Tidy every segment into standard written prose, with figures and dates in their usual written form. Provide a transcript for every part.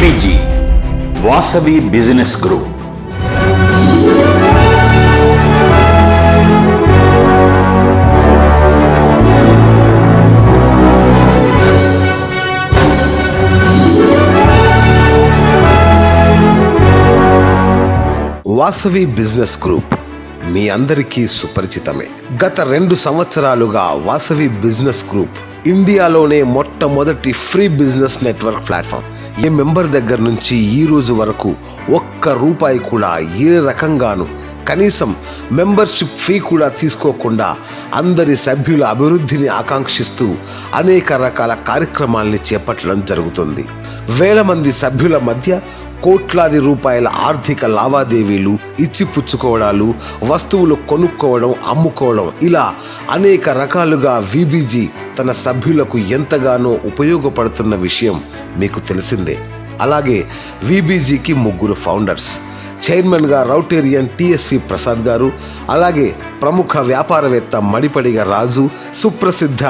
VBG Vasavi business group. Vasavi business group మీ అందరికీ సుపరిచితమే. గత 2 సంవత్సరాలుగా వాసవి బిజినెస్ గ్రూప్ ఇండియాలోనే మొట్టమొదటి free business network platform. A member దగ్గర నుంచి ఈ రోజు వరకు ₹1 కూడా ఏ రకంగానూ కనీసం మెంబర్షిప్ ఫీ కూడా తీసుకోకుండా అందరి సభ్యుల అభివృద్ధిని ఆకాంక్షిస్తూ అనేక రకాల కార్యక్రమాల్ని చేపట్టడం జరుగుతుంది. వేల మంది సభ్యుల మధ్య కోట్లాది రూపాయల ఆర్థిక లావాదేవీలు, ఇచ్చిపుచ్చుకోవడాలు, వస్తువులు కొనుక్కోవడం, అమ్ముకోవడం, ఇలా అనేక రకాలుగా VBG తన సభ్యులకు ఎంతగానో ఉపయోగపడుతున్న విషయం మీకు తెలిసిందే. అలాగే VBGకి 3 ఫౌండర్స్. చైర్మన్గా రౌటేరియన్ TSV ప్రసాద్ గారు, అలాగే ప్రముఖ వ్యాపారవేత్త మడిపడిగ రాజు, సుప్రసిద్ధ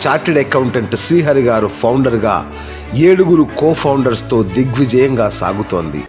చార్టెడ్ అకౌంటెంట్ శ్రీహరి గారు ఫౌండర్గా 7 కో-ఫౌండర్స్తో దిగ్విజయంగా సాగుతోంది.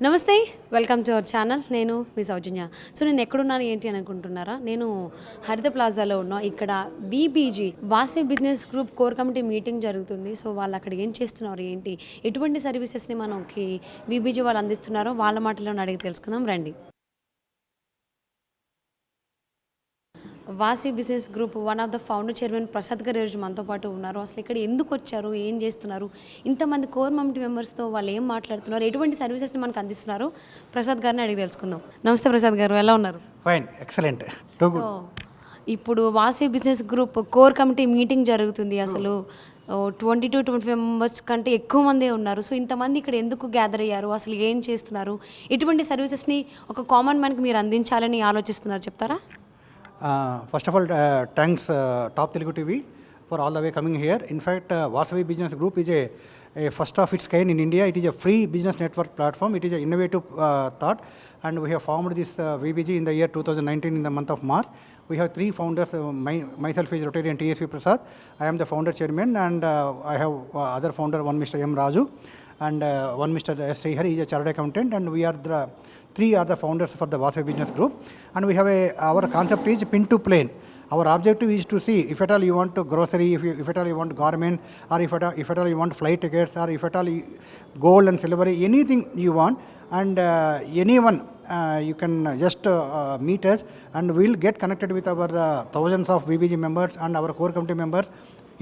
నమస్తే, వెల్కమ్ టు అవర్ ఛానల్. నేను మీ సౌజన్య. సో నేను ఎక్కడున్నాను ఏంటి అని అనుకుంటున్నారా? నేను హరిత ప్లాజాలో ఉన్నా. ఇక్కడ VBG Vasavi business group core committee meeting జరుగుతుంది. సో వాళ్ళు అక్కడ ఏం చేస్తున్నారు, ఏంటి, ఎటువంటి సర్వీసెస్ని మనకి VBG వాళ్ళు అందిస్తున్నారో వాళ్ళ మాటలను అడిగి తెలుసుకుందాం రండి. Vasavi business group one of the founder chairman Prasad గారు ఈరోజు మనతో పాటు ఉన్నారు. అసలు ఇక్కడ ఎందుకు వచ్చారు, ఏం చేస్తున్నారు, ఇంతమంది కోర్ కమిటీ మెంబర్స్తో వాళ్ళు ఏం మాట్లాడుతున్నారు, ఎటువంటి సర్వీసెస్ని మనకు అందిస్తున్నారు, ప్రసాద్ గారిని అడిగి తెలుసుకుందాం. నమస్తే ప్రసాద్ గారు, ఎలా ఉన్నారు? Fine, excellent. సో ఇప్పుడు Vasavi business group core committee meeting జరుగుతుంది. అసలు 20-25 మెంబర్స్ కంటే ఎక్కువ మందే ఉన్నారు. సో ఇంతమంది ఇక్కడ ఎందుకు గ్యాదర్ అయ్యారు, అసలు ఏం చేస్తున్నారు, ఎటువంటి సర్వీసెస్ని ఒక కామన్ మ్యాన్కి మీరు అందించాలని ఆలోచిస్తున్నారు, చెప్తారా? First of all, thanks Top Telugu TV for all the way coming here. In fact, Vasavi Business Group is a first of its kind in India. It is a free business network platform. It is an innovative thought, and we have formed this VBG in the year 2019 in the month of March. We have 3 founders. Myself is Rotarian TSV Prasad. I am the founder chairman, and I have other founder, one Mr. M. Raju, and one Mr. S. Srihari is a chartered accountant, and we are the 3 are the founders for the Vasavi Business Group. And we have our concept is pin to plane. Our objective is to see if at all you want to grocery, if at all you want garment, or if at all you want flight tickets, or if at all gold and silver, anything you want, and anyone you can just meet us, and we'll get connected with our thousands of VBG members and our core committee members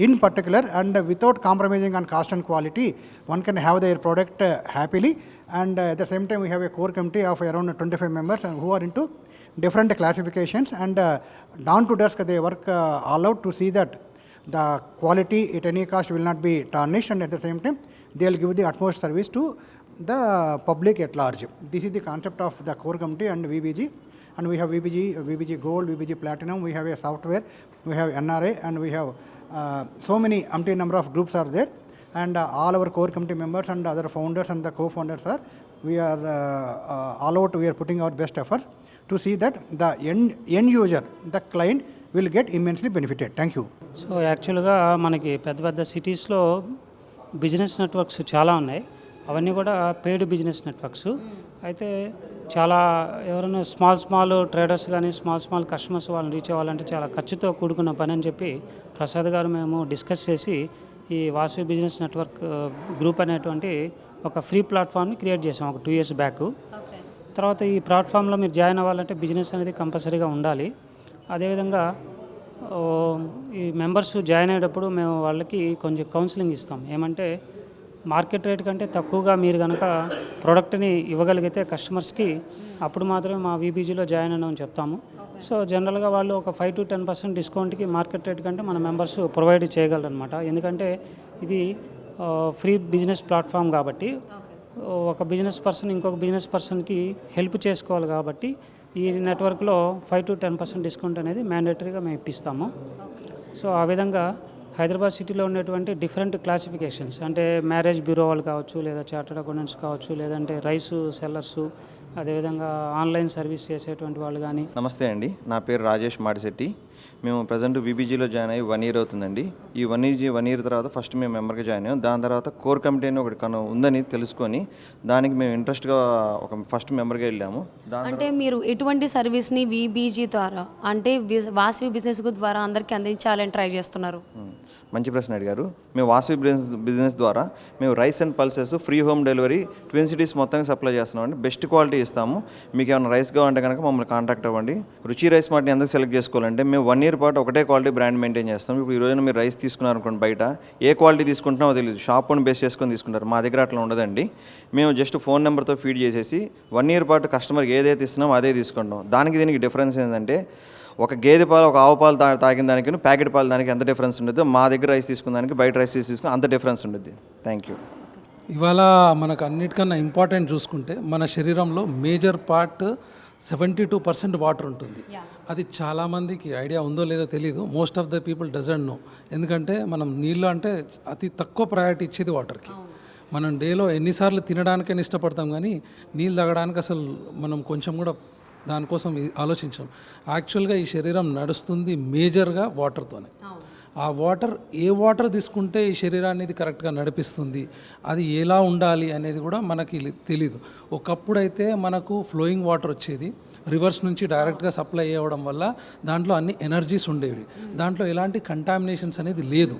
in particular, and without compromising on cost and quality, one can have their product happily. And at the same time, we have a core committee of around 25 members and who are into different classifications, and down to dusk they work all out to see that the quality at any cost will not be tarnished, and at the same time they will give the utmost service to the public at large. This is the concept of the core committee and VBG. And we have VBG Gold, VBG Platinum, we have a software, we have NRA, and we have so many umpteen number of groups are there, and all our core committee members and other founders and the co-founders are, we are all out, we are putting our best efforts to see that the end user, the client will get immensely benefited. Thank you. So యాక్చువల్గా మనకి పెద్ద పెద్ద సిటీస్లో business networks చాలా ఉన్నాయి. అవన్నీ కూడా paid business networks. అయితే చాలా ఎవరైనా స్మాల్ ట్రేడర్స్ కానీ స్మాల్ కస్టమర్స్ వాళ్ళని రీచ్ అవ్వాలంటే చాలా ఖర్చుతో కూడుకున్న పని అని చెప్పి ప్రసాద్ గారు మేము డిస్కస్ చేసి ఈ వాసవి బిజినెస్ నెట్వర్క్ గ్రూప్ అనేటువంటి ఒక ఫ్రీ ప్లాట్ఫామ్ని క్రియేట్ చేసాం ఒక 2 years బ్యాక్. తర్వాత ఈ ప్లాట్ఫామ్లో మీరు జాయిన్ అవ్వాలంటే బిజినెస్ అనేది కంపల్సరీగా ఉండాలి. అదేవిధంగా ఈ మెంబర్స్ జాయిన్ అయ్యేటప్పుడు మేము వాళ్ళకి కొంచెం కౌన్సిలింగ్ ఇస్తాం. ఏమంటే మార్కెట్ రేట్ కంటే తక్కువగా మీరు కనుక ప్రోడక్ట్ని ఇవ్వగలిగితే కస్టమర్స్కి అప్పుడు మాత్రమే మా వీబీజీలో జాయిన్ అయినామని చెప్తాము. సో జనరల్గా వాళ్ళు ఒక 5 to 10% డిస్కౌంట్కి మార్కెట్ రేట్ కంటే మన మెంబర్స్ ప్రొవైడ్ చేయగలరు అనమాట. ఎందుకంటే ఇది ఫ్రీ బిజినెస్ ప్లాట్ఫామ్ కాబట్టి ఒక బిజినెస్ పర్సన్ ఇంకొక బిజినెస్ పర్సన్కి హెల్ప్ చేసుకోవాలి కాబట్టి ఈ నెట్వర్క్లో 5 to 10% డిస్కౌంట్ అనేది మ్యాండేటరీగా మేము ఇప్పిస్తాము. సో ఆ విధంగా హైదరాబాద్ సిటీలో ఉండేటువంటి డిఫరెంట్ క్లాసిఫికేషన్స్ అంటే మ్యారేజ్ బ్యూరో వాళ్ళు కావచ్చు, లేదా చార్టర్డ్ అకౌంటెంట్స్ కావచ్చు, లేదంటే రైసు సెల్లర్సు, అదేవిధంగా ఆన్లైన్ సర్వీస్ చేసేటువంటి వాళ్ళు కానీ. నమస్తే అండి, నా పేరు రాజేష్ మాడిశెట్టి. మేము ప్రజెంట్ బీబీజీలో జాయిన్ అయ్యి 1 year అవుతుందండి. ఈ 1 year తర్వాత ఫస్ట్ మేము మెంబర్గా జాయిన్ అయ్యాం. దాని తర్వాత కోర్ కమిటీ అని ఒకటి ఉందని తెలుసుకొని దానికి మేము ఇంట్రెస్ట్గా ఒక ఫస్ట్ మెంబర్గా వెళ్ళాము. అంటే మీరు ఎటువంటి సర్వీస్ని వీబీజీ ద్వారా అంటే వాసవి బిజినెస్ గ్రూప్ ద్వారా అందరికీ అందించాలని ట్రై చేస్తున్నారు? మంచి ప్రశ్న అడిగారు. మేము వాసవి బిజినెస్ ద్వారా మేము rice and pulses free home delivery twin cities మొత్తానికి సప్లై చేస్తున్నామండి. బెస్ట్ క్వాలిటీ ఇస్తాము. మీకు ఏమైనా రైస్ కావాలంటే కనుక మమ్మల్ని కాంటాక్ట్ అవ్వండి. రుచి రైస్ మార్ట్ని ఎందుకు సెలెక్ట్ చేసుకోవాలంటే మేము 1 year పాటు ఒకటే క్వాలిటీ బ్రాండ్ మెయింటైన్ చేస్తాం. ఇప్పుడు ఈ రోజున మీరు రైస్ తీసుకున్నారనుకోండి, బయట ఏ క్వాలిటీ తీసుకుంటున్నామో తెలియదు, షాప్ని బేస్ చేసుకొని తీసుకుంటారు. మా దగ్గర అట్లా ఉండదండి. మేము జస్ట్ ఫోన్ నెంబర్తో ఫీడ్ చేసేసి 1 year పాటు కస్టమర్కి ఏదైతే ఇస్తున్నామో అదే తీసుకుంటాం. దానికి దీనికి డిఫరెన్స్ ఏంటంటే ఒక గేదె పాలు ఒక ఆవు పాలు తాగిన దానికి ప్యాకెట్ పాలు దానికి ఎంత డిఫరెన్స్ ఉండదు, మా దగ్గర రైస్ తీసుకున్న దానికి బయట రైస్ తీసుకుని అంత డిఫరెన్స్ ఉండదు. Thank you. ఇవాళ మనకు అన్నిటికన్నా ఇంపార్టెంట్ చూసుకుంటే మన శరీరంలో మేజర్ పార్ట్ 72% వాటర్ ఉంటుంది. అది చాలామందికి ఐడియా ఉందో లేదో తెలియదు. Most of the people doesn't know. ఎందుకంటే మనం నీళ్ళు అంటే అతి తక్కువ ప్రయారిటీ ఇచ్చేది వాటర్కి. మనం డేలో ఎన్నిసార్లు తినడానికైనా ఇష్టపడతాం, కానీ నీళ్ళు తాగడానికి అసలు మనం కొంచెం కూడా దానికోసం ఆలోచించాం. యాక్చువల్గా ఈ శరీరం నడుస్తుంది మేజర్గా వాటర్తోనే. ఆ వాటర్ ఏ వాటర్ తీసుకుంటే ఈ శరీరాన్ని ఇది కరెక్ట్గా నడిపిస్తుంది, అది ఎలా ఉండాలి అనేది కూడా మనకి తెలీదు. ఒకప్పుడైతే మనకు ఫ్లోయింగ్ వాటర్ వచ్చేది, రివర్స్ నుంచి డైరెక్ట్గా సప్లై అవ్వడం వల్ల దాంట్లో అన్ని ఎనర్జీస్ ఉండేవి. దాంట్లో ఎలాంటి కంటామినేషన్స్ అనేది లేదు.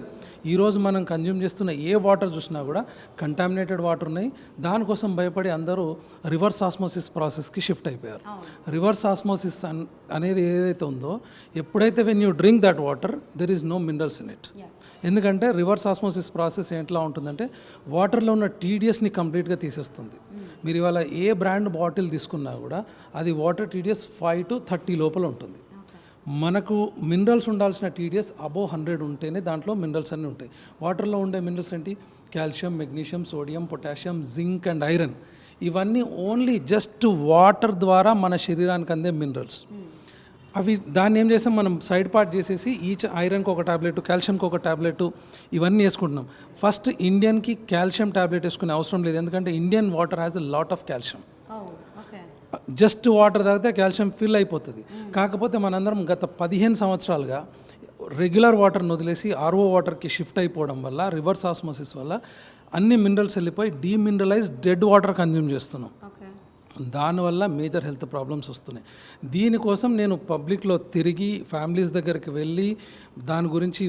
ఈరోజు మనం కన్జ్యూమ్ చేస్తున్న ఏ వాటర్ చూసినా కూడా కంటామినేటెడ్ వాటర్ ఉన్నాయి. దానికోసం భయపడి అందరూ రివర్స్ ఆస్మోసిస్ ప్రాసెస్కి షిఫ్ట్ అయిపోయారు. రివర్స్ ఆస్మోసిస్ అనేది ఏదైతే ఉందో, ఎప్పుడైతే when you drink that water there is no minerals in it. ఎందుకంటే రివర్స్ ఆస్మోసిస్ ప్రాసెస్ ఎట్లా ఉంటుందంటే వాటర్లో ఉన్న టీడీఎస్ని కంప్లీట్గా తీసేస్తుంది. మీరు ఇవాళ ఏ బ్రాండ్ బాటిల్ తీసుకున్నా కూడా అది వాటర్ టీడీఎస్ 5 to 30 లోపల ఉంటుంది. మనకు మినరల్స్ ఉండాల్సిన టీడీఎస్ అబోవ్ 100 ఉంటేనే దాంట్లో మినరల్స్ అన్నీ ఉంటాయి. వాటర్లో ఉండే మినరల్స్ ఏంటి? Calcium, magnesium, sodium, potassium, zinc and iron. ఇవన్నీ ఓన్లీ జస్ట్ వాటర్ ద్వారా మన శరీరానికి అందే మినరల్స్. అవి దాన్ని ఏం చేసాం, మనం సైడ్ పార్ట్ చేసేసి ఈచ్ ఐరన్కి ఒక టాబ్లెట్, కాల్షియంకి ఒక టాబ్లెట్, ఇవన్నీ వేసుకుంటున్నాం. ఫస్ట్ ఇండియన్కి కాల్షియం టాబ్లెట్ వేసుకునే అవసరం లేదు. ఎందుకంటే Indian water has a lot of calcium. Just water తాగితే కాల్షియం ఫిల్ అయిపోతుంది. కాకపోతే మనందరం గత 15 సంవత్సరాలుగా రెగ్యులర్ వాటర్ని వదిలేసి ఆర్ఓ వాటర్కి షిఫ్ట్ అయిపోవడం వల్ల, రివర్స్ ఆస్మోసిస్ వల్ల అన్ని మినరల్స్ వెళ్ళిపోయి డీమినరలైజ్డ్ డెడ్ వాటర్ కన్జ్యూమ్ చేస్తున్నాం. దానివల్ల మేజర్ హెల్త్ ప్రాబ్లమ్స్ వస్తున్నాయి. దీనికోసం నేను పబ్లిక్లో తిరిగి ఫ్యామిలీస్ దగ్గరికి వెళ్ళి దాని గురించి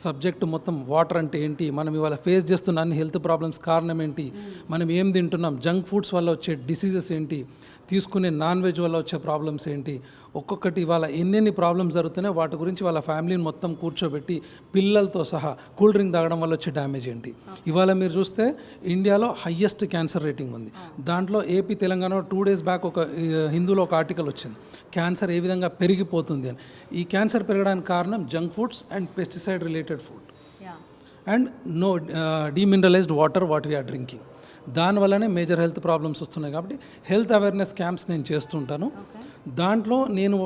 సబ్జెక్ట్ మొత్తం వాటర్ అంటే ఏంటి, మనం ఇవాళ ఫేస్ చేస్తున్న అన్ని హెల్త్ ప్రాబ్లమ్స్ కారణం ఏంటి, మనం ఏం తింటున్నాం, జంక్ ఫుడ్స్ వల్ల వచ్చే డిసీజెస్ ఏంటి, తీసుకునే నాన్ వెజ్ వల్ల వచ్చే ప్రాబ్లమ్స్ ఏంటి, ఒక్కొక్కటి ఇవాళ ఎన్నెన్ని ప్రాబ్లమ్స్ జరుగుతున్నాయి వాటి గురించి వాళ్ళ ఫ్యామిలీని మొత్తం కూర్చోబెట్టి పిల్లలతో సహా కూల్ డ్రింక్ తాగడం వల్ల వచ్చే డ్యామేజ్ ఏంటి. ఇవాళ మీరు చూస్తే ఇండియాలో హయ్యెస్ట్ క్యాన్సర్ రేటింగ్ ఉంది. దాంట్లో ఏపీ, తెలంగాణ 2 days బ్యాక్ ఒక హిందూలో ఒక ఆర్టికల్ వచ్చింది, క్యాన్సర్ ఏ విధంగా పెరిగిపోతుంది అని. ఈ క్యాన్సర్ పెరగడానికి కారణం junk foods and pesticide related food and no demineralized water what we are drinking. దానివల్లనే మేజర్ హెల్త్ ప్రాబ్లమ్స్ వస్తున్నాయి. కాబట్టి హెల్త్ అవేర్నెస్ క్యాంప్స్ నేను చేస్తుంటాను. దాంట్లో నేను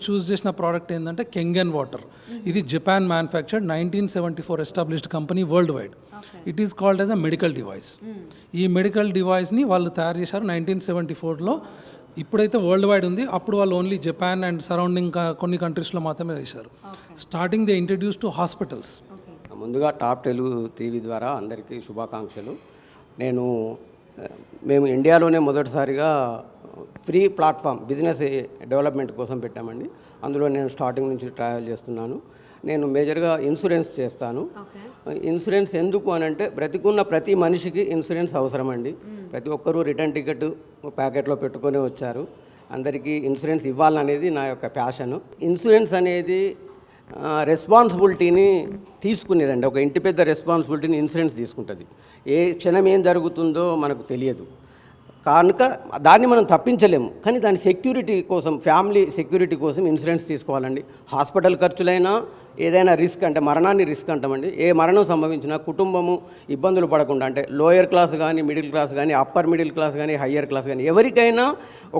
చూస్ చేసిన ప్రోడక్ట్ ఏంటంటే కెంగన్ వాటర్. ఇది Japan manufactured, 1974 established company world wide. It is called as a medical device. ఈ మెడికల్ డివైస్ని వాళ్ళు తయారు చేశారు 1974లో. ఇప్పుడైతే వరల్డ్ వైడ్ ఉంది, అప్పుడు వాళ్ళు ఓన్లీ జపాన్ అండ్ సరౌండింగ్ కొన్ని కంట్రీస్లో మాత్రమే వేశారు. Starting they introduce to hospitals. ముందుగా టాప్ తెలుగు టీవీ ద్వారా అందరికీ శుభాకాంక్షలు. మేము ఇండియాలోనే మొదటిసారిగా ఫ్రీ ప్లాట్ఫామ్ బిజినెస్ డెవలప్మెంట్ కోసం పెట్టామండి. అందులో నేను స్టార్టింగ్ నుంచి ట్రావెల్ చేస్తున్నాను. నేను మేజర్గా ఇన్సూరెన్స్ చేస్తాను. ఇన్సూరెన్స్ ఎందుకు అని అంటే బ్రతికున్న ప్రతి మనిషికి ఇన్సూరెన్స్ అవసరం అండి. ప్రతి ఒక్కరూ రిటర్న్ టికెట్ ప్యాకెట్లో పెట్టుకొని వచ్చారు. అందరికీ ఇన్సూరెన్స్ ఇవ్వాలనేది నా యొక్క ప్యాషను. ఇన్సూరెన్స్ అనేది రెస్పాన్సిబిలిటీని తీసుకునేదండి. ఒక ఇంటి పెద్ద రెస్పాన్సిబిలిటీని ఇన్సూరెన్స్ తీసుకుంటుంది. ఏ క్షణం ఏం జరుగుతుందో మనకు తెలియదు కనుక దాన్ని మనం తప్పించలేము. కానీ దాని సెక్యూరిటీ కోసం, ఫ్యామిలీ సెక్యూరిటీ కోసం ఇన్సూరెన్స్ తీసుకోవాలండి. హాస్పిటల్ ఖర్చులైనా, ఏదైనా రిస్క్ అంటే మరణాన్ని రిస్క్ అంటామండి. ఏ మరణం సంభవించినా కుటుంబము ఇబ్బందులు పడకుండా, అంటే లోయర్ క్లాస్ కానీ, మిడిల్ క్లాస్ కానీ, అప్పర్ మిడిల్ క్లాస్ కానీ, హయ్యర్ క్లాస్ కానీ, ఎవరికైనా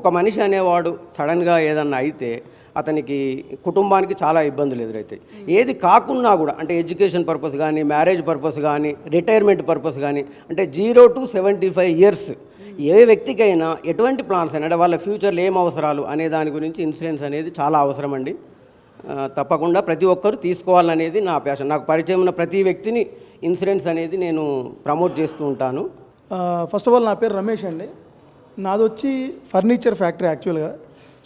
ఒక మనిషి అనేవాడు సడన్గా ఏదన్నా అయితే అతనికి కుటుంబానికి చాలా ఇబ్బందులు ఎదురవుతాయి. ఏది కాకున్నా కూడా, అంటే ఎడ్యుకేషన్ పర్పస్ కానీ, మ్యారేజ్ పర్పస్ కానీ, రిటైర్మెంట్ పర్పస్ కానీ, అంటే 0 to 75 years ఏ వ్యక్తికైనా ఎటువంటి ప్లాన్స్ అయినా, అంటే వాళ్ళ ఫ్యూచర్లో ఏం అవసరాలు అనే దాని గురించి ఇన్సూరెన్స్ అనేది చాలా అవసరం అండి. తప్పకుండా ప్రతి ఒక్కరూ తీసుకోవాలనేది నా ప్యాషన్. నాకు పరిచయం ఉన్న ప్రతి వ్యక్తిని ఇన్సూరెన్స్ అనేది నేను ప్రమోట్ చేస్తూ ఉంటాను. ఫస్ట్ ఆఫ్ ఆల్ నా పేరు రమేష్ అండి. నాది వచ్చి ఫర్నిచర్ ఫ్యాక్టరీ యాక్చువల్గా.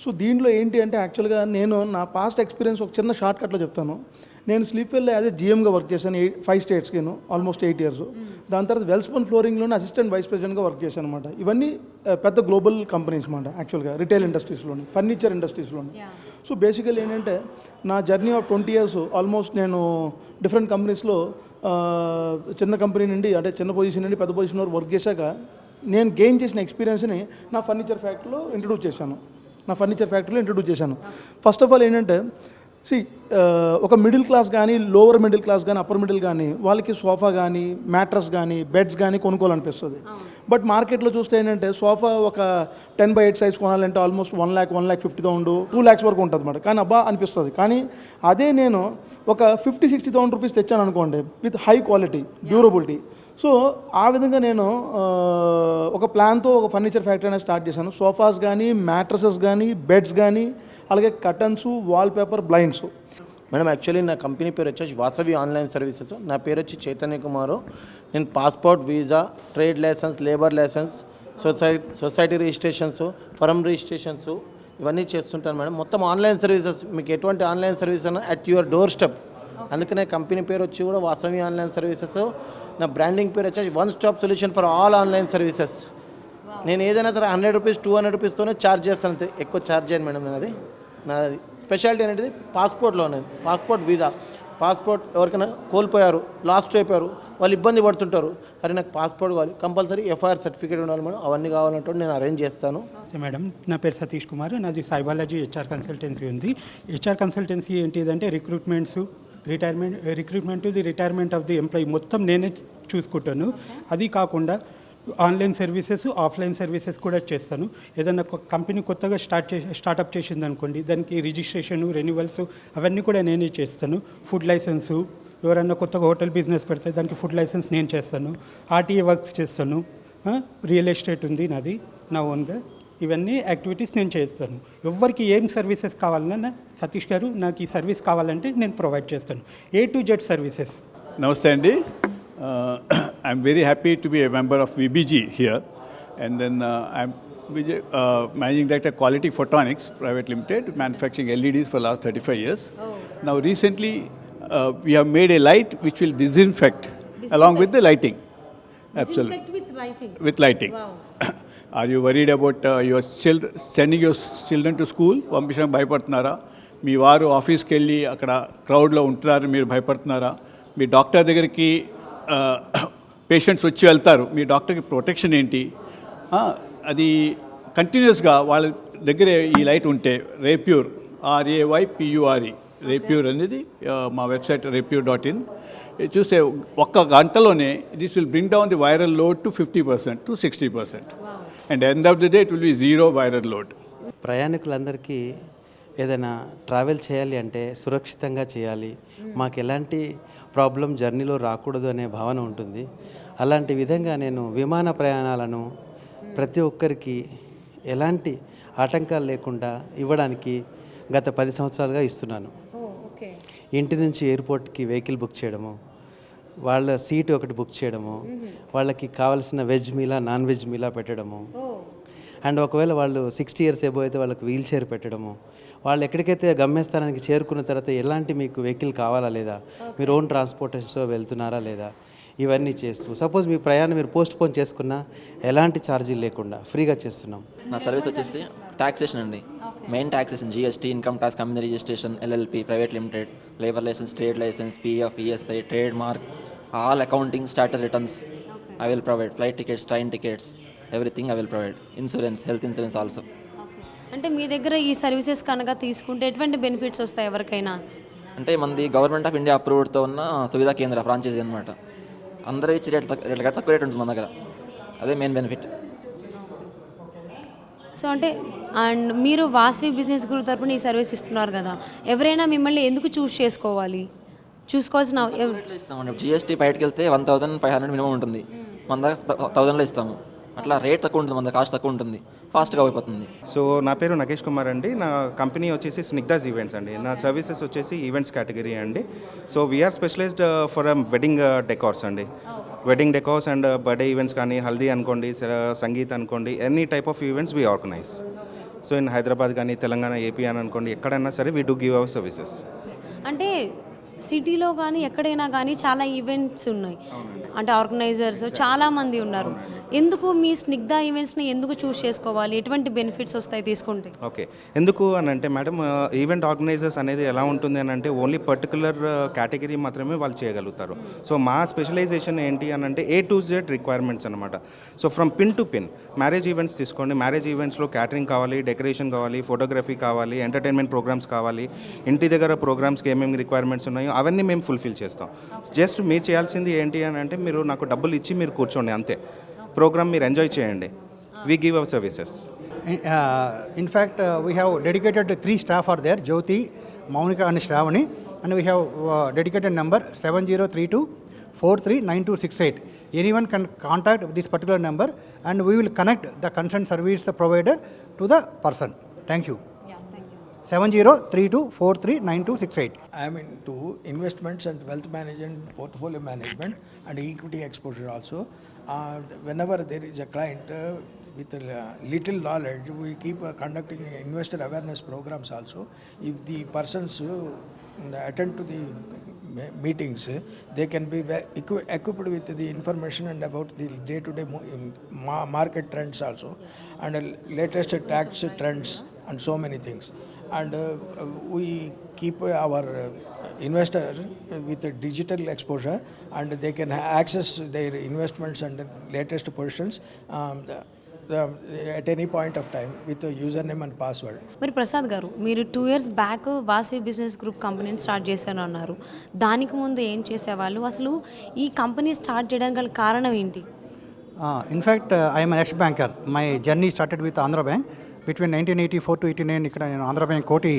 సో దీంట్లో ఏంటి అంటే యాక్చువల్గా నేను నా పాస్ట్ ఎక్స్పీరియన్స్ ఒక చిన్న షార్ట్ కట్లో చెప్తాను. నేను స్లీప్వెల్లో యాజ్ ఏ జిఎంగా వర్క్ చేశాను 5 స్టేట్స్కి, ఆల్మోస్ట్ 8 years. దాని తర్వాత వెల్స్పన్ ఫ్లోరింగ్లోనే అసిస్టెంట్ వైస్ ప్రెసిడెంట్గా వర్క్ చేశాను అనమాట. ఇవన్నీ పెద్ద గ్లోబల్ కంపెనీస్ అనమాట యాక్చువల్గా, రిటైల్ ఇండస్ట్రీస్లోని, ఫర్నిచర్ ఇండస్ట్రీస్లోని. సో బేసికల్లీ ఏంటంటే నా జర్నీ ఆఫ్ 20 years ఆల్మోస్ట్ నేను డిఫరెంట్ కంపెనీస్లో చిన్న కంపెనీ నుండి, అంటే చిన్న పొజిషన్ నుండి పెద్ద పొజిషన్ వరకు వర్క్ చేశాక నేను గెయిన్ చేసిన ఎక్స్పీరియన్స్ని నా ఫర్నిచర్ ఫ్యాక్టరీలో ఇంట్రడ్యూస్ చేశాను. ఫస్ట్ ఆఫ్ ఆల్ ఏంటంటే ఒక మిడిల్ క్లాస్ కానీ, లోవర్ మిడిల్ క్లాస్ కానీ, అప్పర్ మిడిల్ కానీ, వాళ్ళకి సోఫా కానీ, మ్యాట్రస్ కానీ, బెడ్స్ కానీ కొనుక్కోవాలనిపిస్తుంది. బట్ మార్కెట్లో చూస్తే ఏంటంటే సోఫా ఒక 10x8 సైజ్ కొనాలంటే ఆల్మోస్ట్ 1 lakh, 1,50,000, 2 lakhs వరకు ఉంటుంది అన్నమాట. కానీ అబ్బా అనిపిస్తుంది. కానీ అదే నేను ఒక 50,000-60,000 రూపీస్ తెచ్చాను అనుకోండి, with high quality, durability. So ఆ విధంగా నేను ఒక ప్లాన్తో ఒక ఫర్నిచర్ ఫ్యాక్టరీ అనేది స్టార్ట్ చేశాను. సోఫాస్ కానీ, మ్యాట్రసెస్ కానీ, బెడ్స్ కానీ, అలాగే curtains, wall paper, blinds. Madam actually నా కంపెనీ పేరు వచ్చేసి వాసవి ఆన్లైన్ సర్వీసెస్. నా పేరు వచ్చి చైతన్య కుమారు. నేను passport, visa, trade license, labour license, society registrations, firm registrations ఇవన్నీ చేస్తుంటాను మేడం. మొత్తం ఆన్లైన్ సర్వీసెస్, మీకు ఎటువంటి ఆన్లైన్ సర్వీస్ అయినా అట్ యువర్ డోర్ స్టెప్. అందుకనే కంపెనీ పేరు వచ్చి కూడా వాసవి ఆన్లైన్ సర్వీసెస్. నా బ్రాండింగ్ పేరు వచ్చేసి 1 stop solution for all online services. నేను ఏదైనా సరే 100 rupees, 200 rupees ఛార్జ్ చేస్తాను, అంతే, ఎక్కువ ఛార్జ్ చేయను మేడం. నేను నాది స్పెషాలిటీ అనేది పాస్పోర్ట్లో ఉన్నది. Passport, visa. పాస్పోర్ట్ ఎవరికైనా కోల్పోయారు, లాస్ట్ అయిపోయారు, వాళ్ళు ఇబ్బంది పడుతుంటారు, అరే నాకు పాస్పోర్ట్ కావాలి, కంపల్సరీ FIR సర్టిఫికేట్ ఉండాలి మేడం. అవన్నీ కావాలంటే నేను అరేంజ్ చేస్తాను. మేడం నా పేరు సతీష్ కుమార్. నాది సైబాలజీ HR కన్సల్టెన్సీ ఉంది. HR కన్సల్టెన్సీ ఏంటిదంటే recruitment the retirement of the employee మొత్తం నేనే చూసుకుంటాను. అది కాకుండా ఆన్లైన్ సర్వీసెస్, ఆఫ్లైన్ సర్వీసెస్ కూడా చేస్తాను. ఏదైనా కంపెనీ కొత్తగా స్టార్టప్ చేసింది అనుకోండి, దానికి రిజిస్ట్రేషన్, రెన్యువల్స్ అవన్నీ కూడా నేనే చేస్తాను. ఫుడ్ లైసెన్సు, ఎవరైనా కొత్తగా హోటల్ బిజినెస్ పెడితే దానికి ఫుడ్ లైసెన్స్ నేను చేస్తాను. RTA వర్క్స్ చేస్తాను. రియల్ ఎస్టేట్ ఉంది నాది, నా ఓన్గా. ఇవన్నీ యాక్టివిటీస్ నేను చేస్తాను. ఎవరికి ఏం సర్వీసెస్ కావాలన్నా సతీష్ గారు నాకు ఈ సర్వీస్ కావాలంటే నేను ప్రొవైడ్ చేస్తాను. A to Z services. నమస్తే అండి. I'm very happy to be a member of VBG here. And then I'm managing director Quality Photonics Private Limited, manufacturing LEDs for last 35 years. Now recently we have made a light which will disinfect along with the lighting. Absolutely. With lighting. Wow. Are you worried about your sending your children to school? పంపించడానికి భయపడుతున్నారా? మీ వారు ఆఫీస్కి వెళ్ళి అక్కడ క్రౌడ్లో ఉంటున్నారు, మీరు భయపడుతున్నారా? మీ doctor దగ్గరికి patients వచ్చి వెళ్తారు, మీ డాక్టర్కి ప్రొటెక్షన్ ఏంటి? అది కంటిన్యూస్గా వాళ్ళ దగ్గరే ఈ లైట్ ఉంటే రేప్యూర్, RAYPURE, రేప్యూర్ అనేది మా వెబ్సైట్ rapure.in చూస్తే ఒక్క గంటలోనే this will bring down the viral load to 50% to 60%. And end of the day it will be 0 viral load. ప్రయాణికులందరికీ ఏదైనా ట్రావెల్ చేయాలి అంటే సురక్షితంగా చేయాలి, మాకు ఎలాంటి ప్రాబ్లం జర్నీలో రాకూడదు అనే భావన ఉంటుంది. అలాంటి విధంగా నేను విమాన ప్రయాణాలను ప్రతి ఒక్కరికి ఎలాంటి ఆటంకాలు లేకుండా ఇవ్వడానికి గత 10 సంవత్సరాలుగా ఇస్తున్నాను. ఇంటి నుంచి ఎయిర్పోర్ట్కి వెహికల్ బుక్ చేయడము, వాళ్ళ సీటు ఒకటి బుక్ చేయడము, వాళ్ళకి కావాల్సిన వెజ్ మీలా, నాన్ వెజ్ మీలా పెట్టడము, అండ్ ఒకవేళ వాళ్ళు 60 years ఎబో అయితే వాళ్ళకి వీల్ చైర్ పెట్టడము, వాళ్ళు ఎక్కడికైతే గమ్యస్థానానికి చేరుకున్న తర్వాత ఎలాంటి మీకు వెహికల్ కావాలా లేదా, మీరు ఓన్ ట్రాన్స్పోర్టేషన్తో వెళ్తున్నారా లేదా, ఇవన్నీ చేస్తూ సపోజ్ మీ ప్రయాణం మీరు పోస్ట్ పోన్ చేసుకున్నా ఎలాంటి ఛార్జీలు లేకుండా ఫ్రీగా చేస్తున్నాం. నా సర్వీస్ వచ్చేసి ట్యాక్సేషన్ అండి. Main taxation GST, income tax, company registration, LLP, private limited, labour license, trade license, PF, ESI, trade mark, all accounting, statutory returns I will provide. Flight tickets, train tickets, everything I will provide. Insurance, health insurance also. అంటే మీ దగ్గర ఈ services కనుక తీసుకుంటే ఎటువంటి benefits వస్తాయి ఎవరికైనా? అంటే మనది గవర్నమెంట్ ఆఫ్ ఇండియా అప్రూవ్డ్తో ఉన్న సువిధా కేంద్ర ఫ్రాంచైజీ అనమాట. అందరూ ఇచ్చి రేట్ తక్కువ రేట్ ఉంటుంది మన దగ్గర. అదే మెయిన్ బెనిఫిట్. సో అంటే అండ్ మీరు వాసవి బిజినెస్ గ్రూప్ తరపున ఈ సర్వీస్ ఇస్తున్నారు కదా, ఎవరైనా మిమ్మల్ని ఎందుకు చూసుకోవాలి? చూసుకోవాల్సిన ఇస్తామండి. జిఎస్టీ బయటకు వెళ్తే 1,500 మినిమం ఉంటుంది, మన దగ్గర 1,000లో ఇస్తాము. అట్లా రేట్ తక్కువ ఉంటుంది, మన దగ్గర కాస్ట్ తక్కువ ఉంటుంది, ఫాస్ట్గా అయిపోతుంది. సో నా పేరు నగేష్ కుమార్ అండి. నా కంపెనీ వచ్చేసి స్నిగ్ధాస్ ఈవెంట్స్ అండి. నా సర్వీసెస్ వచ్చేసి ఈవెంట్స్ కేటగిరీ అండి. So we are specialised for wedding decors అండి. Wedding decors and birthday events కానీ, హల్దీ అనుకోండి, సంగీత్ అనుకోండి, any type of events we organise. So in Hyderabad కానీ, తెలంగాణ, ఏపీ అని అనుకోండి, ఎక్కడైనా సరే we do give our services. అంటే సిటీలో కానీ ఎక్కడైనా కానీ చాలా ఈవెంట్స్ ఉన్నాయి, అంటే ఆర్గనైజర్స్ చాలామంది ఉన్నారు. ఎందుకు మీ స్నిగ్ధ ఈవెంట్స్ని ఎందుకు చూస్ చేసుకోవాలి? ఎటువంటి బెనిఫిట్స్ వస్తాయి తీసుకుంటే? ఓకే, ఎందుకు అని అంటే మేడం, ఈవెంట్ ఆర్గనైజర్స్ అనేది ఎలా ఉంటుంది అని అంటే ఓన్లీ పర్టికులర్ కేటగిరీ మాత్రమే వాళ్ళు చేయగలుగుతారు. సో మా స్పెషలైజేషన్ ఏంటి అని అంటే A to Z రిక్వైర్మెంట్స్ అనమాట. So from pin to pin. Marriage events తీసుకోండి, మ్యారేజ్ ఈవెంట్స్లో క్యాటరింగ్ కావాలి, డెకరేషన్ కావాలి, ఫోటోగ్రఫీ కావాలి, ఎంటర్టైన్మెంట్ ప్రోగ్రామ్స్ కావాలి, ఇంటి దగ్గర ప్రోగ్రామ్స్కి ఏమేమి రిక్వైర్మెంట్స్ ఉన్నాయో అవన్నీ మేము ఫుల్ఫిల్ చేస్తాం. జస్ట్ మీరు చేయాల్సింది ఏంటి అని అంటే మీరు నాకు డబ్బులు ఇచ్చి మీరు కూర్చోండి అంతే. ప్రోగ్రామ్ మీరు ఎంజాయ్ చేయండి. We give our services. In fact, we have dedicated 3 staff are there, Jyoti, Maunika and Shravani, and we have dedicated number 7032439268. Anyone can contact this particular number and we will connect the concerned service provider to the person. Thank you. 7032439268. I am into investments and wealth management, portfolio management and equity exposure also. Whenever there is a client with little knowledge, we keep conducting investor awareness programs also. If the persons attend to the meetings, they can be equipped with the information and about the day-to-day market trends also, and latest tax trends and so many things. And we keep our investor with a digital exposure, and they can access their investments and latest positions at any point of time with a username and password. మరి ప్రసాద్ గారు, మీరు 2 years back Vasavi business group కంపెనీని start చేశాను అన్నారు. దానికి ముందు ఏం చేసేవాళ్ళు? అసలు ఈ కంపెనీ స్టార్ట్ చేయడానికి గల కారణం ఏంటి? In fact, I am an ex-banker. My journey started with Andhra Bank. Between 1984 to 89 ఇక్కడ నేను ఆంధ్ర బ్యాంక్ కోటి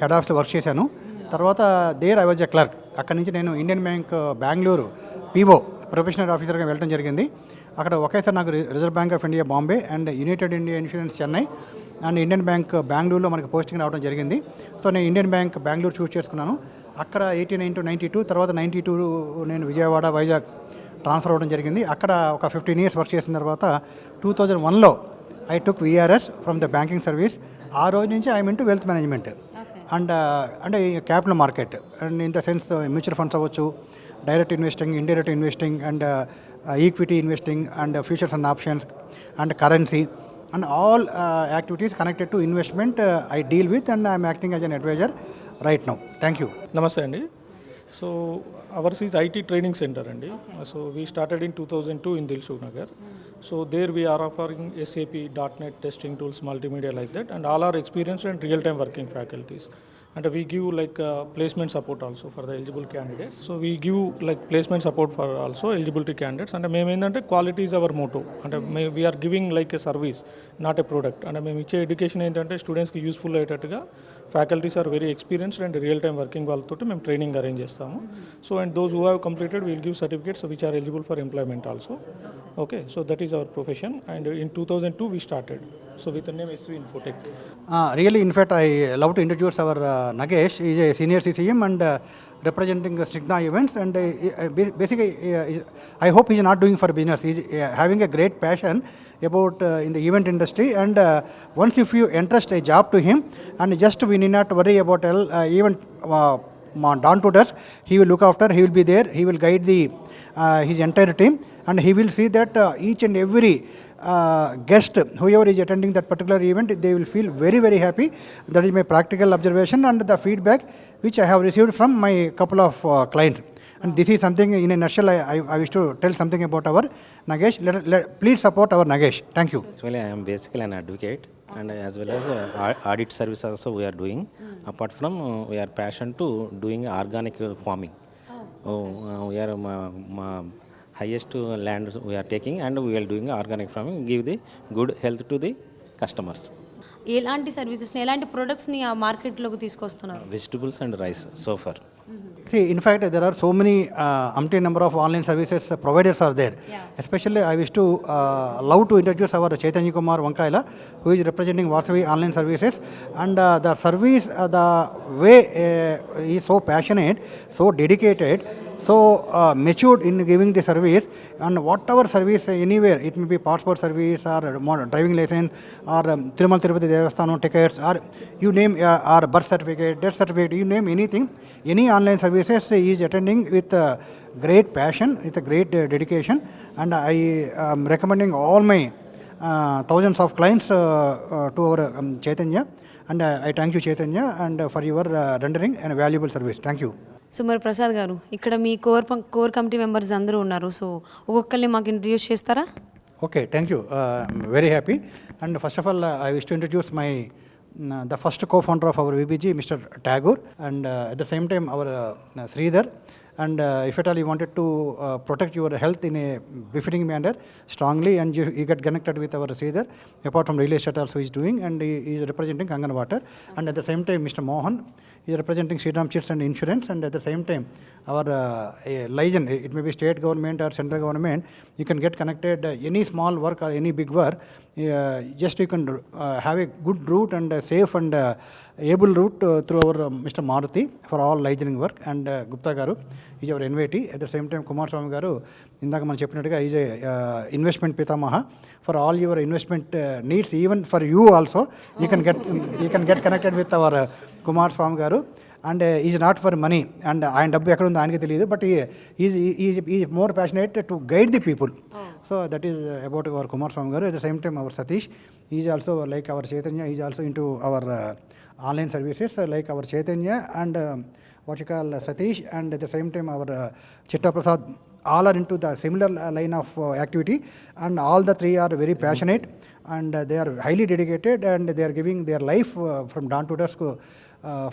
హెడ్ ఆఫీస్లో వర్క్ చేశాను. తర్వాత there I was a clerk. అక్కడి నుంచి నేను ఇండియన్ బ్యాంక్ బెంగళూరు పీఓ ప్రొఫెషనల్ ఆఫీసర్గా వెళ్ళడం జరిగింది. అక్కడ ఒకేసారి నాకు రిజర్వ్ బ్యాంక్ ఆఫ్ ఇండియా బాంబే అండ్ యునైటెడ్ ఇండియా ఇన్సూరెన్స్ చెన్నై అండ్ ఇండియన్ బ్యాంక్ బెంగళూరులో మనకి పోస్టింగ్ రావడం జరిగింది. సో నేను ఇండియన్ బ్యాంక్ బెంగళూరు చూస్ చేసుకున్నాను. అక్కడ 89 to 92, తర్వాత 92 నేను విజయవాడ, వైజాగ్ ట్రాన్స్ఫర్ అవ్వడం జరిగింది. అక్కడ ఒక 15 years వర్క్ చేసిన తర్వాత 2001లో I took VRS from the banking service. ఆ రోజు నుంచి I'm into wealth management and అంటే capital market and in the sense mutual funds అవ్వచ్చు, direct investing, indirect investing and equity investing and futures and options and currency and all activities connected to investment I deal with and I'm acting as an advisor right now. Thank you. నమస్తే అండి. So ours is IT training center అండి. So we started in 2002 in Dilsuk Nagar. So there we are offering SAP, .NET, testing tools, multimedia like that, and all are experienced and real-time working faculties. And we give like placement support also for the eligible candidates. So we give like placement support for also eligibility candidates. And మేము ఏంటంటే quality is our motto. అంటే we are giving like a service, not a product. అంటే మేము ఇచ్చే education ఏంటంటే స్టూడెంట్స్కి useful అయ్యేటట్టుగా faculties are very experienced and real time working వాళ్ళతో మేము ట్రైనింగ్ అరేంజ్ చేస్తాము. So and those who have completed will give certificates which are eligible for employment also. Okay, so that is our profession and in 2002 we started. So with the name SV Infotech. Really, in fact, I love to introduce our Nagesh. He is a senior CCM and representing the Snigdha events, and basically I hope he is not doing for business. He is having a great passion about in the event industry, and once if you entrust a job to him, and just we need not worry about even down to us, he will look after, he will be there, he will guide the his entire team, and he will see that each and every guest, whoever is attending that particular event, they will feel very, very happy. That is my practical observation and the feedback which I have received from my couple of clients. And this is something in a nutshell. I wish to tell something about our Nagesh. Please support our Nagesh. Thank you. Actually, I am basically an advocate, and as well as audit service also we are doing. Apart from we are passionate to doing organic farming. We are highest land we are taking, and we are doing organic farming. Give the good health to the customers. ఎలాంటి సర్వీసెస్ని ఎలాంటి ప్రొడక్ట్స్ని ఆ మార్కెట్లోకి తీసుకొస్తున్నారు? Vegetables and rice so far. See, in fact, there are so many umpteen number of online services providers are there. Especially, I wish to love to introduce our Chaitanya Kumar Vankaila, who is representing Vasavi Online Services, and the service, the way he is so passionate, so dedicated, so matured in giving the service, and whatever service anywhere, it may be passport service or driving license or Tirumal Tirupati Devasthanam tickets, or you name, or birth certificate, death certificate, you name anything, any online services he is attending with great passion, with a great dedication, and I am recommending all my thousands of clients to our Chaitanya, and I thank you Chaitanya and for your rendering and valuable service. Thank you. So మరి ప్రసాద్ గారు, ఇక్కడ మీ core committee members అందరూ ఉన్నారు. So ఒక్కొక్కరిని మాకు introduce చేస్తారా? Okay, thank you. Very happy. And first of all, I wish to introduce my the first co-founder of our VBG, Mr. Tagore, and at the same time our Sridhar. And if at all you wanted to protect your health in a befitting manner strongly, and you get connected with our Sridhar, apart from real estate also he is doing, and he is representing Kangan Water. And at the same time Mr. Mohan is representing Sriram Chits and Insurance, and at the same time our liaison, it may be state government or central government, you can get connected any small work or any big work, just you can have a good route and safe and able route through our Mr. Maruti for all licensing work. And Gupta Garu is our NVT. At the same time Kumar Swami Garu indaka man cheppinatuga is a investment pitamaha for all your investment needs, even for you also. You can get connected with our Kumar Swami Garu. And is not for money, and ఆయన డబ్బు ఎక్కడ ఉందో ఆయనకి తెలియదు, but is more passionate to guide the people. So that is about our Kumar Swamy గారు. At the same time our Satish is also like our Chaitanya, is also into our online services like our Chaitanya and what you call Satish, and at the same time our Chitta Prasad, all are into the similar line of activity, and all the three are very passionate, and they are highly dedicated, and they are giving their life from dawn to dusk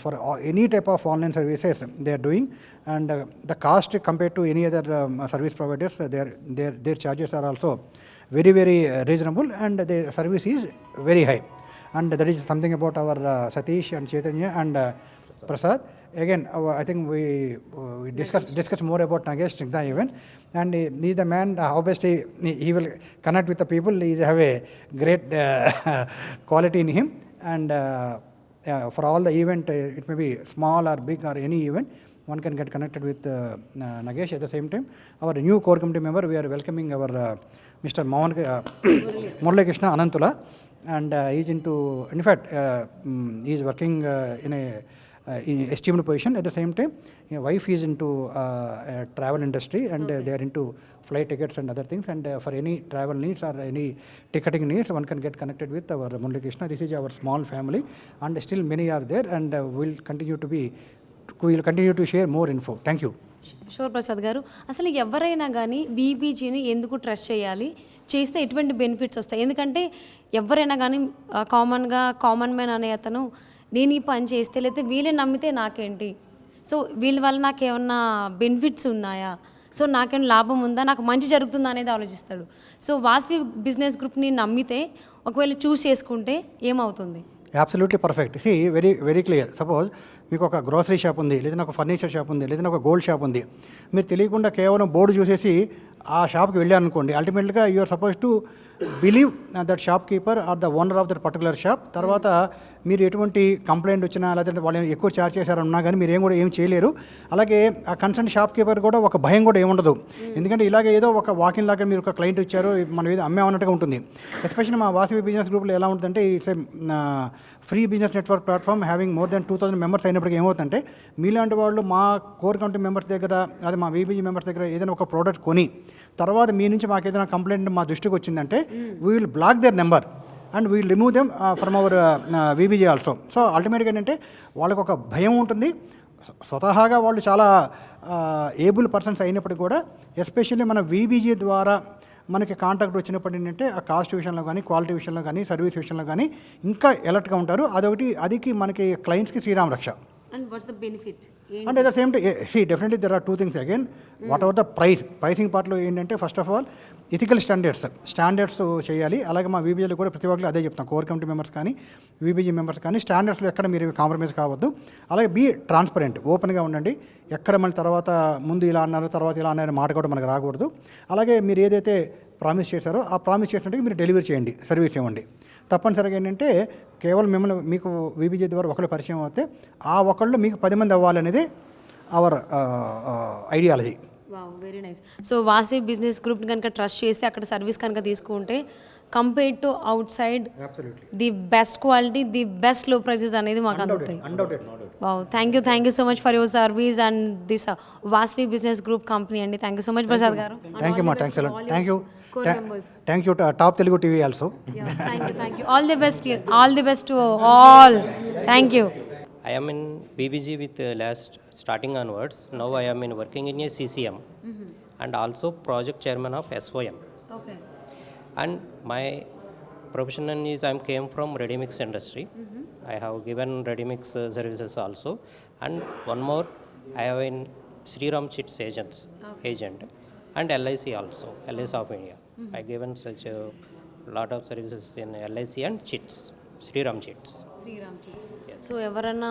for any type of online services they are doing. And the cost compared to any other service providers, their charges are also very, very reasonable, and the service is very high. And that is something about our Satish and Chaitanya and Prasad. Again, I think we discuss more about Nagesh Snigdha event, and he is the man, how best he will connect with the people. He have a great quality in him, and for all the event, it may be small or big or any event, one can get connected with Nagesh. At the same time, our new core committee member, we are welcoming our Mr. Mohan Murali Krishna Anantula, and he is into, in fact, he is working in a in esteemed position. At the same time, wife is into travel industry, and they are into flight tickets and other things, and for any travel needs or any ticketing needs, one can get connected with our Murali Krishna. This is our small family, and still many are there, and we will continue to share more info. Thank you. Sure Prasad గారు, అసలు ఎవరైనా కానీ వీబీజీని ఎందుకు trust చేయాలి, చేస్తే ఎటువంటి benefits వస్తాయి? ఎందుకంటే ఎవరైనా కానీ కామన్ మ్యాన్ అనే అతను నేను ఈ పని చేస్తే లేకపోతే వీళ్ళే నమ్మితే నాకేంటి, సో వీళ్ళ వల్ల నాకు ఏమన్నా బెనిఫిట్స్ ఉన్నాయా, సో నాకేమైనా లాభం ఉందా, నాకు మంచి జరుగుతుందా అనేది ఆలోచిస్తాడు. సో వాసవి బిజినెస్ గ్రూప్ని నమ్మితే ఒకవేళ చూస్ చేసుకుంటే ఏమవుతుంది? Absolutely perfect. See very very clear. Suppose మీకు ఒక గ్రోసరీ షాప్ ఉంది, లేదా ఒక ఫర్నిచర్ షాప్ ఉంది, లేదా ఒక గోల్డ్ షాప్ ఉంది, మీరు తెలియకుండా కేవలం బోర్డు చూసేసి ఆ షాప్కి వెళ్ళారు అనుకోండి, అల్టిమేట్గా you are suppose to believe that shop keeper are the owner of that particular shop. తర్వాత మీరు ఎటువంటి కంప్లైంట్ వచ్చినా లేదంటే వాళ్ళు ఎక్కువ ఛార్జ్ చేశారన్నా కానీ మీరు ఏం చేయలేరు. అలాగే ఆ కన్సర్న్ షాప్ కీపర్ కూడా ఒక భయం కూడా ఏముండదు, ఎందుకంటే ఇలాగే ఏదో ఒక వాకిన్ లాగా మీరు ఒక క్లయింట్ వచ్చారు, మనం ఏదో అమ్మామన్నట్టుగా ఉంటుంది. ఎస్పెషల్లీ మా వాసవి బిజినెస్ గ్రూప్లో ఎలా ఉంటుందంటే it's a free business network platform having more than 2000 members అయినప్పటికీ ఏమవుతుందంటే మీలాంటి వాళ్ళు మా కోర్ కమిటీ మెంబర్స్ దగ్గర, అదే మా వీబీజీ మెంబర్స్ దగ్గర ఏదైనా ఒక ప్రోడక్ట్ కొని తర్వాత మీ నుంచి మాకు ఏదైనా కంప్లైంట్ మా దృష్టికి వచ్చిందంటే we will block there number and we remove them from our VBG also. So అల్టిమేట్గా ఏంటంటే వాళ్ళకు ఒక భయం ఉంటుంది. స్వతహాగా వాళ్ళు చాలా ఏబుల్ పర్సన్స్ అయినప్పటికీ కూడా ఎస్పెషల్లీ మన వీబీజీ ద్వారా మనకి కాంటాక్ట్ వచ్చినప్పుడు ఏంటంటే ఆ కాస్ట్ విషయంలో కానీ, క్వాలిటీ విషయంలో కానీ, సర్వీస్ విషయంలో కానీ ఇంకా అలర్ట్గా ఉంటారు. అదికి మనకి క్లయింట్స్కి శ్రీరామ్ రక్ష. And what's the benefit? And at the same time, see, definitely there are two things again. Whatever the pricing part లో ఏంటంటే first of all ethical standards చేయాలి. అలాగే మా వీబీజీలో కూడా ప్రతి ఒక్కరు అదే చెప్తాం, కోర్ కమిటీ మెంబర్స్ కానీ వీబీజీ మెంబర్స్ కానీ స్టాండర్డ్స్లో ఎక్కడ మీరు కాంప్రమైజ్ కావద్దు. అలాగే బీ ట్రాన్స్పరెంట్, ఓపెన్గా ఉండండి. ఎక్కడ మన తర్వాత ముందు ఇలా అన్నారు తర్వాత ఇలా అన్నారు మాట కూడా మనకు రాకూడదు. అలాగే మీరు ఏదైతే ప్రామిస్ చేశారో ఆ ప్రామిస్ చేసినట్టుగా మీరు డెలివరీ చేయండి, సర్వీస్ ఇవ్వండి. తప్పనిసరిగా ఏంటంటే కేవలం మిమ్మల్ని మీకు వీబీజీ ద్వారా ఒకళ్ళు పరిచయం అవుతే ఆ ఒకళ్ళు మీకు 10 మంది అవ్వాలనేది our ideology. Wow, very nice. So Vasavi business గ్రూప్ని కనుక ట్రస్ట్ చేస్తే అక్కడ సర్వీస్ కనుక తీసుకుంటే compare to outside the best quality, the best low prices అనేది మాకు అందుతాయి. Wow, thank you so much for your service and this Vasavi business group company అండి. Thank you so much Prasad గారు. థ్యాంక్ యూ మా, thanks a lot. Thank you top Telugu TV also. Thank you. All the best to all. Thank you. I am in BBG with last starting onwards. Now I am in working in a CCM and also project chairman of SOM. Okay. And my profession is I came from ready mix industry. I have given ready mix services also. And one more, I have in Sriram Chits agent and LIC also, LIC of India. I given such a lot of services in LIC and Chits, Sriram Chits. So ఎవరన్నా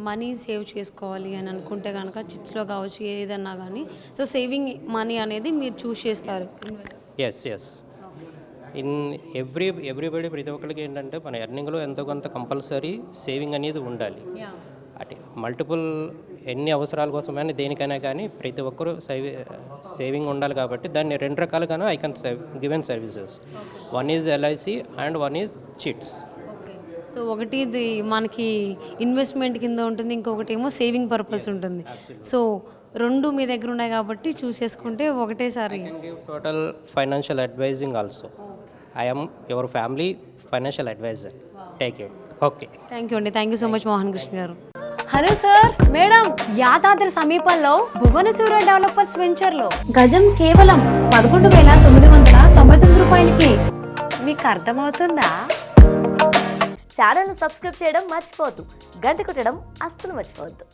money save చేసుకోవాలి అని అనుకుంటే కనుక చిట్స్లో కావచ్చు ఏదన్నా కానీ, so saving money అనేది మీరు చూస్ చేస్తారు. ఎస్ ఇన్ ఎవ్రీబడి ప్రతి ఒక్కరికి ఏంటంటే మన ఎర్నింగ్లో ఎంతో కొంత కంపల్సరీ సేవింగ్ అనేది ఉండాలి. అంటే మల్టిపుల్ ఎన్ని అవసరాల కోసమైనా దేనికైనా కానీ ప్రతి ఒక్కరూ సేవింగ్ ఉండాలి. కాబట్టి దాన్ని 2 రకాలుగాను I can given services. One is LIC and one is chits. So ఒకటి ఇది మనకి ఇన్వెస్ట్మెంట్ కింద ఉంటుంది, ఇంకొకటి ఏమో సేవింగ్ పర్పస్ ఉంటుంది. సో 2 మీ దగ్గర ఉన్నాయి కాబట్టి చూస్ చేసుకుంటే ఒకటేసారి. Total financial advising also. I am your family financial advisor. Take it. Okay, thank you so much Mohan Krishna గారు. హలో సార్, మేడం, యాదాద్రి సమీపంలో భువనసూర డెవలపర్స్ వెంచర్లో గజం కేవలం 11,999 రూపాయలకి. మీకు అర్థమవుతుందా? ఛానల్ను సబ్స్క్రైబ్ చేయడం మర్చిపోవద్దు, గంట కొట్టడం అస్సలు మర్చిపోవద్దు.